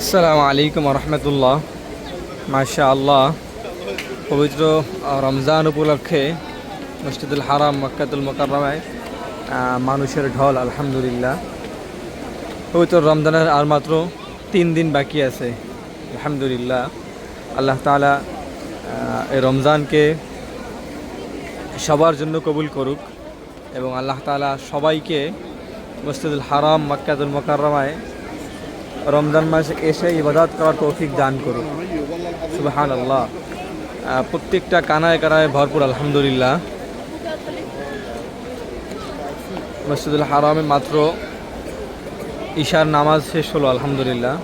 আসসালামু আলাইকুম রহমতুল্লাহ। মাশা আল্লাহ, পবিত্র রমজান উপলক্ষে মসজিদুল হারাম মক্কাতুল মুকাররমায় মানুষের ঢল। আলহামদুলিল্লাহ, পবিত্র রমজানের আর মাত্র 3 দিন বাকি আছে। আলহামদুলিল্লাহ, আল্লাহ তাআলা এই রমজানকে সবার জন্য কবুল করুক এবং আল্লাহ তাআলা সবাইকে মসজিদুল হারাম মক্কাতুল মুকাররমায় রমজান মাসে এসে ইবাদত করার তৌফিক দান করুক। সুবহানাল্লাহ। প্রত্যেকটা কানায় কানায় ভরপুর। আলহামদুলিল্লাহ, মসজিদুল হারামে মাত্র ঈশার নামাজ শেষ হলো। আলহামদুলিল্লাহ,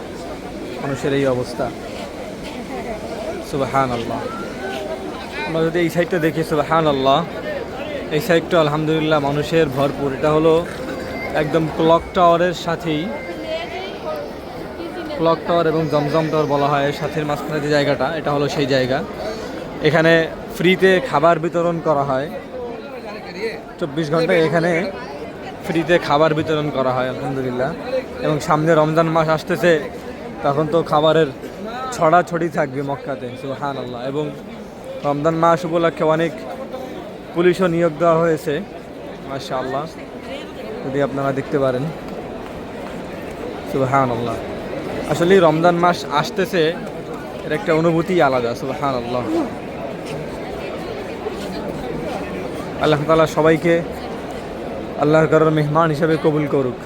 মানুষের এই অবস্থা। সুবহানাল্লাহ। আমরা যদি এই সাইডটা দেখি, সুবহানাল্লাহ, এই সাইডটা আলহামদুলিল্লাহ মানুষের ভরপুর। এটা হলো একদম ক্লক টাওয়ারের সাথেই, ক্লক টাওয়ার এবং জমজম টাওয়ার বলা হয় এর সাথে মাঝখানে যে জায়গাটা, এটা হলো সেই জায়গা। এখানে ফ্রিতে খাবার বিতরণ করা হয়, 24 ঘন্টায় এখানে ফ্রিতে খাবার বিতরণ করা হয়। আলহামদুলিল্লাহ, এবং সামনে রমজান মাস আসতেছে, তখন তো খাবারের ছড়াছড়ি থাকবে মক্কাতে। সুবহানাল্লাহ। এবং রমজান মাস উপলক্ষে অনেক পুলিশও নিয়োগ দেওয়া হয়েছে। মাশাআল্লাহ, যদি আপনারা দেখতে পারেন। সুবহানাল্লাহ, আসলে রমজান মাস আসতেছে, এর একটা অনুভূতি আলাদা। সুবহানাল্লাহ। আল্লাহ তাআলা সবাইকে আল্লাহর ঘরের মেহমান হিসেবে কবুল করুক।